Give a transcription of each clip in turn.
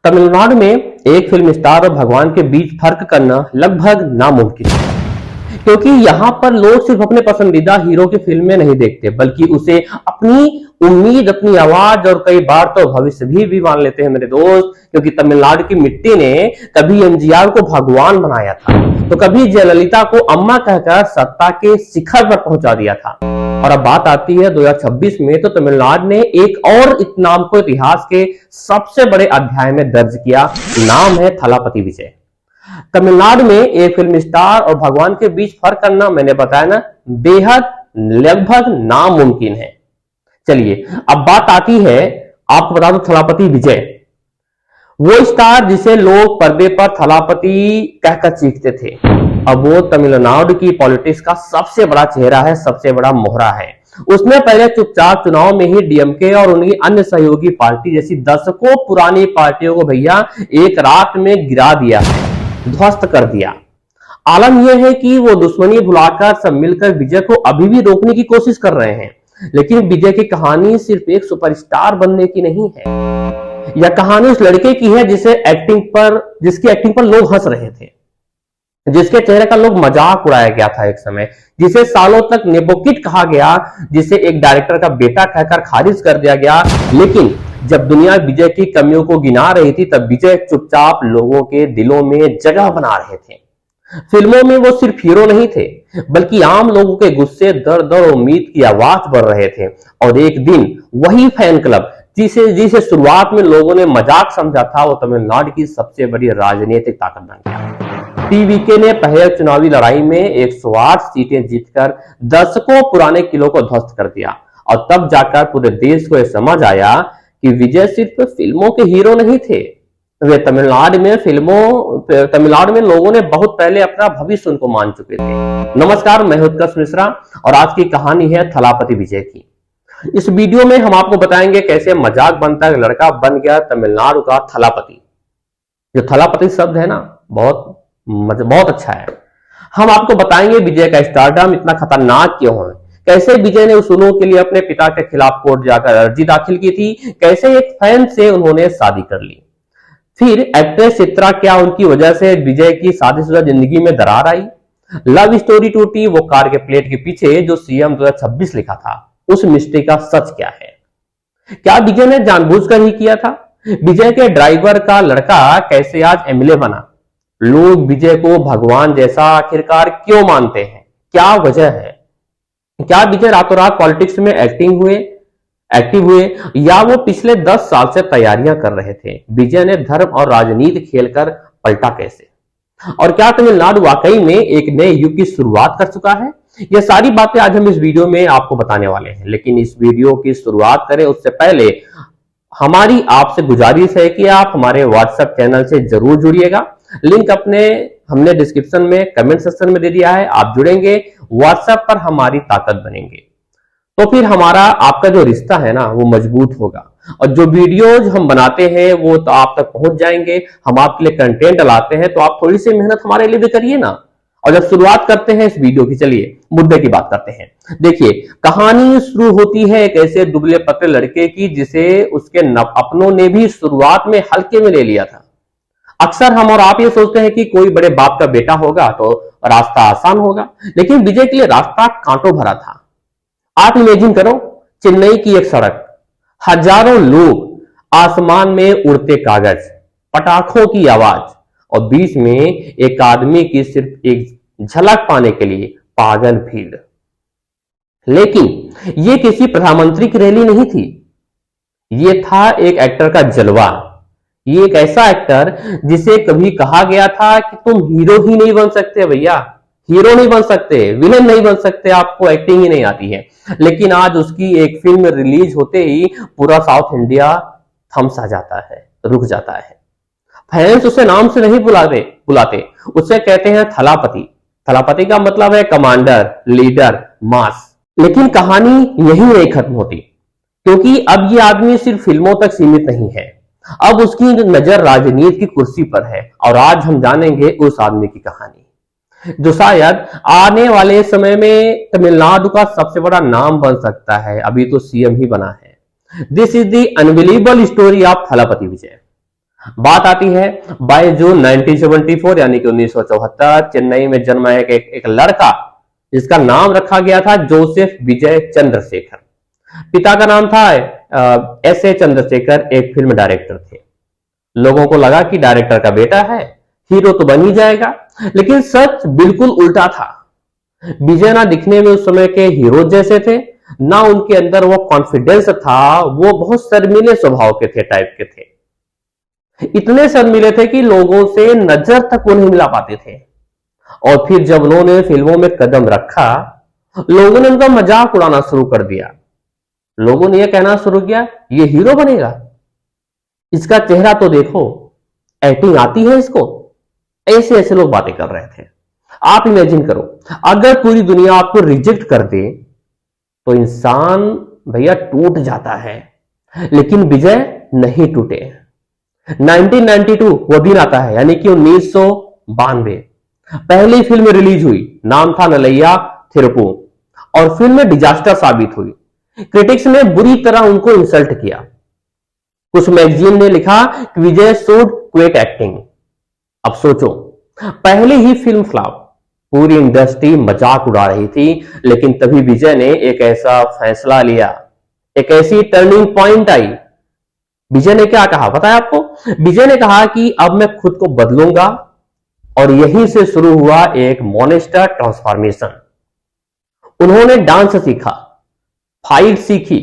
तमिलनाडु में एक film star और भगवान के बीच फर्क करना लगभग नामुमकिन है, क्योंकि यहाँ पर लोग सिर्फ अपने पसंदीदा हीरो की फिल्में नहीं देखते, बल्कि उसे अपनी उम्मीद, अपनी आवाज और कई बार तो भविष्य भी मान लेते हैं मेरे दोस्त। क्योंकि तमिलनाडु की मिट्टी ने कभी एमजीआर को भगवान बनाया था, तो कभी जयललिता को अम्मा कहकर सत्ता के शिखर पर पहुंचा दिया था। और अब बात आती है 2026 में, तो तमिलनाडु ने एक और इस नाम को इतिहास के सबसे बड़े अध्याय में दर्ज किया। नाम है थलापति विजय। तमिलनाडु में एक फिल्म स्टार और भगवान के बीच फर्क करना, मैंने बताया ना, बेहद लगभग नामुमकिन है। चलिए अब बात आती है, आपको बता दो, थलापति विजय वो स्टार जिसे लोग पर्दे पर थलापति कहकर चीखते थे, अब वो तमिलनाडु की पॉलिटिक्स का सबसे बड़ा चेहरा है, सबसे बड़ा मोहरा है। उसने पहले चुपचाप चुनाव में ही डीएमके और उनकी अन्य सहयोगी पार्टी जैसी दशकों पुरानी पार्टियों को भैया एक रात में गिरा दिया है, ध्वस्त कर दिया। आलम यह है कि वो दुश्मनी भुलाकर सब मिलकर विजय को अभी भी रोकने की कोशिश कर रहे हैं। लेकिन विजय की कहानी सिर्फ एक सुपरस्टार बनने की नहीं है। यह कहानी उस लड़के की है जिसकी एक्टिंग पर लोग हंस रहे थे, जिसके चेहरे का लोग मजाक उड़ाया गया था एक समय, जिसे सालों तक नेपोकिड कहा गया, जिसे एक डायरेक्टर का बेटा कहकर खारिज कर दिया गया। लेकिन जब दुनिया विजय की कमियों को गिना रही थी, तब विजय चुपचाप लोगों के दिलों में जगह बना रहे थे। फिल्मों में वो सिर्फ हीरो नहीं थे, बल्कि आम लोगों के गुस्से, दर्द और उम्मीद की आवाज बढ़ रहे थे। और एक दिन वही फैन क्लब जिसे शुरुआत में लोगों ने मजाक समझा था, वो तमिलनाडु की सबसे बड़ी राजनीतिक ताकत बन गया। टीवीके ने पहले चुनावी लड़ाई में 108 सीटें जीतकर दशकों पुराने किलों को ध्वस्त कर दिया। और तब जाकर पूरे देश को यह समझ आया कि विजय सिर्फ फिल्मों के हीरो नहीं थे, वे तमिलनाडु में लोगों ने बहुत पहले अपना भविष्य उनको मान चुके थे। नमस्कार, मैं उत्कर्ष मिश्रा और आज की कहानी है थलापति विजय की। इस वीडियो में हम आपको बताएंगे कैसे मजाक बनता है लड़का बन गया तमिलनाडु का थलापति। जो थलापति शब्द है ना, बहुत अच्छा है। हम आपको बताएंगे विजय का स्टारडम इतना खतरनाक क्यों है, कैसे विजय ने उसूलों के लिए अपने पिता के खिलाफ कोर्ट जाकर अर्जी दाखिल की थी, कैसे एक फैन से उन्होंने शादी कर ली। फिर एक्ट्रेस चित्रा, क्या उनकी वजह से विजय की शादीशुदा जिंदगी में दरार आई। लव स्टोरी टूटी, वो कार के प्लेट के पीछे जो सीएम 2026 लिखा था, उस मिस्ट्री का सच क्या है। क्या विजय ने जानबूझकर ही किया था। विजय के ड्राइवर का लड़का कैसे आज एमएलए बना। लोग विजय को भगवान जैसा आखिरकार क्यों मानते हैं, क्या वजह है। क्या विजय रातों रात पॉलिटिक्स में एक्टिव हुए या वो पिछले 10 साल से तैयारियां कर रहे थे। विजय ने धर्म और राजनीति खेलकर पलटा कैसे, और क्या तमिलनाडु वाकई में एक नए युग की शुरुआत कर चुका है। ये सारी बातें आज हम इस वीडियो में आपको बताने वाले हैं। लेकिन इस वीडियो की शुरुआत करें उससे पहले हमारी आपसे गुजारिश है कि आप हमारे व्हाट्सएप चैनल से जरूर जुड़िएगा। लिंक हमने डिस्क्रिप्शन में, कमेंट सेक्शन में दे दिया है। आप जुड़ेंगे, व्हाट्सएप पर हमारी ताकत बनेंगे, तो फिर हमारा आपका जो रिश्ता है ना, वो मजबूत होगा। और जो वीडियोज हम बनाते हैं वो तो आप तक पहुंच जाएंगे। हम आपके लिए कंटेंट डलाते हैं, तो आप थोड़ी सी मेहनत हमारे लिए भी करिए ना। और जब शुरुआत करते हैं इस वीडियो की, चलिए मुद्दे की बात करते हैं। देखिए, कहानी शुरू होती है एक ऐसे दुबले पतले लड़के की जिसे उसके अपनों ने भी शुरुआत में हल्के में ले लिया था। अक्सर हम और आप ये सोचते हैं कि कोई बड़े बाप का बेटा होगा तो रास्ता आसान होगा, लेकिन विजय के लिए रास्ता कांटों भरा था। आप इमेजिन करो, चेन्नई की एक सड़क, हजारों लोग, आसमान में उड़ते कागज, पटाखों की आवाज, और बीच में एक आदमी की सिर्फ एक झलक पाने के लिए पागल भीड़। लेकिन यह किसी प्रधानमंत्री की रैली नहीं थी, यह था एक एक्टर का जलवा। ये एक ऐसा एक्टर जिसे कभी कहा गया था कि तुम हीरो ही नहीं बन सकते भैया, हीरो नहीं बन सकते, विलेन नहीं बन सकते, आपको एक्टिंग ही नहीं आती है। लेकिन आज उसकी एक फिल्म रिलीज होते ही पूरा साउथ इंडिया थमसा जाता है, रुक जाता है। फैंस उसे नाम से नहीं बुलाते, उसे कहते हैं थलापति। थलापति का मतलब है कमांडर, लीडर, मास। लेकिन कहानी यही नहीं खत्म होती, क्योंकि अब ये आदमी सिर्फ फिल्मों तक सीमित नहीं है, अब उसकी नजर राजनीति की कुर्सी पर है। और आज हम जानेंगे उस आदमी की कहानी जो शायद आने वाले समय में तमिलनाडु का सबसे बड़ा नाम बन सकता है। अभी तो सीएम ही बना है। This is the unbelievable story of Thalapathy Vijay. बात आती है 22 जून 1974 यानी कि 1974 चेन्नई में जन्मा एक लड़का जिसका नाम रखा गया था जोसेफ विजय चंद्रशेखर। पिता का नाम था एस ए चंद्रशेखर, एक फिल्म डायरेक्टर थे। लोगों को लगा कि डायरेक्टर का बेटा है, हीरो तो बन ही जाएगा, लेकिन सच बिल्कुल उल्टा था। विजय ना दिखने में उस समय के हीरो जैसे थे, ना उनके अंदर वो कॉन्फिडेंस था, वो बहुत शर्मीले स्वभाव के थे, टाइप के थे। इतने शर्मीले थे कि लोगों से नजर तक वो नहीं मिला पाते थे। और फिर जब उन्होंने फिल्मों में कदम रखा, लोगों ने उनका मजाक उड़ाना शुरू कर दिया। लोगों ने यह कहना शुरू किया, ये हीरो बनेगा, इसका चेहरा तो देखो, एक्टिंग आती है इसको। ऐसे ऐसे लोग बातें कर रहे थे। आप इमेजिन करो, अगर पूरी दुनिया आपको रिजेक्ट कर दे तो इंसान भैया टूट जाता है, लेकिन विजय नहीं टूटे। 1992 वो दिन आता है, यानी कि 1992, पहली फिल्म रिलीज हुई, नाम था नलैया थिरुपु, और फिल्म में डिजास्टर साबित हुई। क्रिटिक्स ने बुरी तरह उनको इंसल्ट किया। कुछ मैगजीन ने लिखा कि विजय शुड क्विट एक्टिंग। अब सोचो, पहले ही फिल्म फ्लॉप, पूरी इंडस्ट्री मजाक उड़ा रही थी, लेकिन तभी विजय ने एक ऐसा फैसला लिया, एक ऐसी टर्निंग पॉइंट आई। विजय ने क्या कहा पता है आपको? विजय ने कहा कि अब मैं खुद को बदलूंगा, और यहीं से शुरू हुआ एक मॉनेस्टर ट्रांसफॉर्मेशन। उन्होंने डांस सीखा, फाइट सीखी,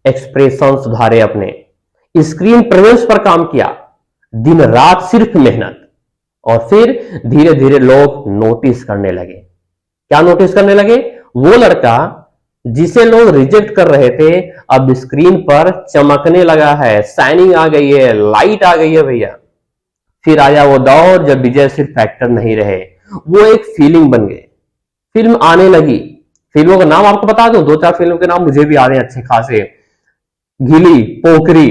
एक्सप्रेशन सुधारे, अपने स्क्रीन प्रेजेंस पर काम किया, दिन रात सिर्फ मेहनत। और फिर धीरे धीरे लोग नोटिस करने लगे। क्या नोटिस करने लगे? वो लड़का जिसे लोग रिजेक्ट कर रहे थे अब स्क्रीन पर चमकने लगा है, शाइनिंग आ गई है, लाइट आ गई है भैया। फिर आया वो दौर जब विजय सिर्फ एक्टर नहीं रहे, वो एक फीलिंग बन गए। फिल्म आने लगी। फिल्मों का नाम आपको बता दूं, 2-4 फिल्मों के नाम मुझे भी आ रहे हैं अच्छे खासे। गिली, पोखरी,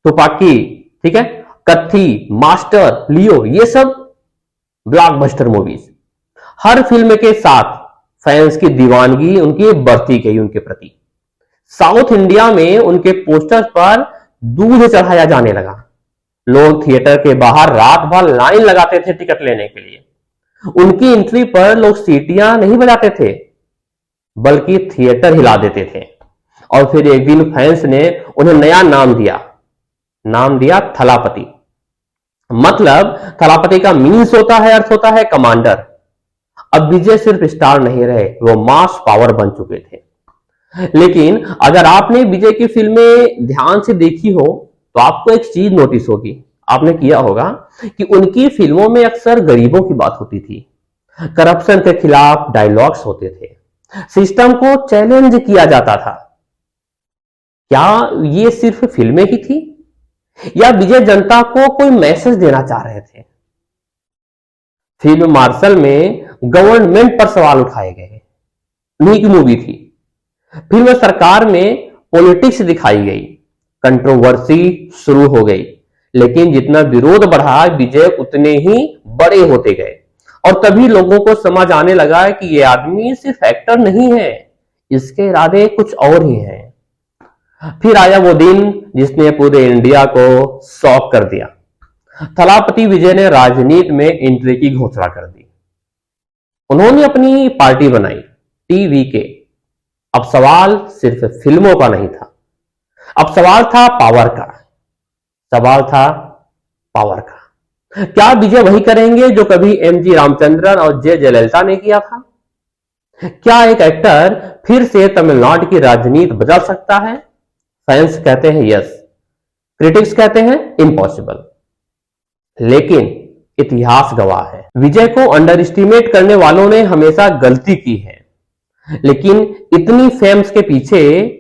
तुपाकी, ठीक है, कत्थी, मास्टर, लियो, ये सब ब्लॉकबस्टर मूवीज। हर फिल्म के साथ फैंस की दीवानगी उनकी बढ़ती गई उनके प्रति। साउथ इंडिया में उनके पोस्टर्स पर दूध चढ़ाया जाने लगा। लोग थिएटर के बाहर रात भर लाइन लगाते थे टिकट लेने के लिए। उनकी एंट्री पर लोग सीटियां नहीं बजाते थे, बल्कि थिएटर हिला देते थे। और फिर एक दिन फैंस ने उन्हें नया नाम दिया थलापति। मतलब थलापति का मीन्स होता है, अर्थ होता है कमांडर। अब विजय सिर्फ स्टार नहीं रहे, वो मास पावर बन चुके थे। लेकिन अगर आपने विजय की फिल्में ध्यान से देखी हो तो आपको एक चीज नोटिस होगी, आपने किया होगा कि उनकी फिल्मों में अक्सर गरीबों की बात होती थी, करप्शन के खिलाफ डायलॉग्स होते थे, सिस्टम को चैलेंज किया जाता था। क्या ये सिर्फ फिल्में ही थी, या विजय जनता को कोई मैसेज देना चाह रहे थे? फिल्म मार्शल में गवर्नमेंट पर सवाल उठाए गए, उन्हीं की मूवी थी। फिल्म सरकार में पॉलिटिक्स दिखाई गई, कंट्रोवर्सी शुरू हो गई। लेकिन जितना विरोध बढ़ा, विजय उतने ही बड़े होते गए। और तभी लोगों को समझ आने लगा कि ये आदमी सिर्फ एक्टर नहीं है, इसके इरादे कुछ और ही हैं। फिर आया वो दिन जिसने पूरे इंडिया को शॉक कर दिया। थलापति विजय ने राजनीति में एंट्री की घोषणा कर दी। उन्होंने अपनी पार्टी बनाई, टीवीके। अब सवाल सिर्फ फिल्मों का नहीं था, अब सवाल था पावर का। क्या विजय वही करेंगे जो कभी एमजी रामचंद्रन और जे जयललिता ने किया था? क्या एक एक्टर फिर से तमिलनाडु की राजनीति बदल सकता है? फैंस कहते हैं यस, क्रिटिक्स कहते हैं इम्पॉसिबल। लेकिन इतिहास गवाह है, विजय को अंडर एस्टिमेट करने वालों ने हमेशा गलती की है। लेकिन इतनी फेम्स के पीछे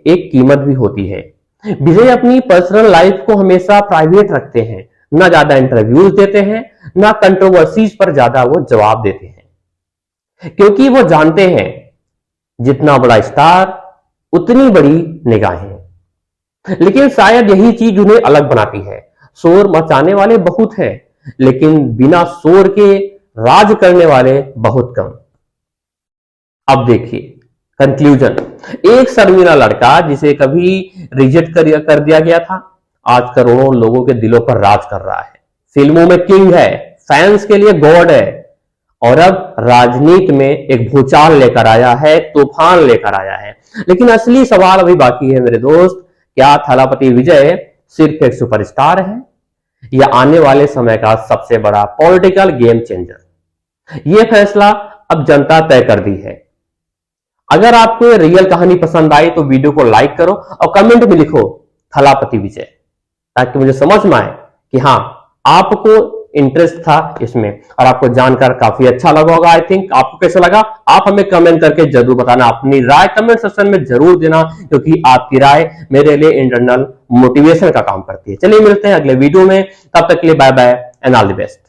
एक कीमत भी होती है। विजय अपनी पर्सनल लाइफ को हमेशा प्राइवेट रखते हैं, ना ज्यादा इंटरव्यूज देते हैं, ना कंट्रोवर्सीज पर ज्यादा वो जवाब देते हैं, क्योंकि वो जानते हैं जितना बड़ा स्टार उतनी बड़ी निगाहें। लेकिन शायद यही चीज उन्हें अलग बनाती है। शोर मचाने वाले बहुत हैं, लेकिन बिना शोर के राज करने वाले बहुत कम। अब देखिए कंक्लूजन। एक शर्मीला लड़का जिसे कभी रिजेक्ट कर दिया गया था, आज करोड़ों लोगों के दिलों पर राज कर रहा है, फिल्मों में किंग है, फैंस के लिए गॉड है, और अब राजनीति में एक भूचाल लेकर आया है, तूफान लेकर आया है। लेकिन असली सवाल अभी बाकी है मेरे दोस्त, क्या थलापति विजय सिर्फ एक सुपरस्टार है या आने वाले समय का सबसे बड़ा पॉलिटिकल गेम चेंजर? यह फैसला अब जनता तय कर दी है। अगर आपको ये रियल कहानी पसंद आई तो वीडियो को लाइक करो और कमेंट में लिखो थलापति विजय, ताकि मुझे समझ में आए कि हाँ, आपको इंटरेस्ट था इसमें और आपको जानकर काफी अच्छा लगा होगा। आई थिंक आपको कैसा लगा आप हमें कमेंट करके जरूर बताना, अपनी राय कमेंट सेक्शन में जरूर देना, क्योंकि आपकी राय मेरे लिए इंटरनल मोटिवेशन का काम करती है। चलिए मिलते हैं अगले वीडियो में, तब तक के लिए bye bye and all the best.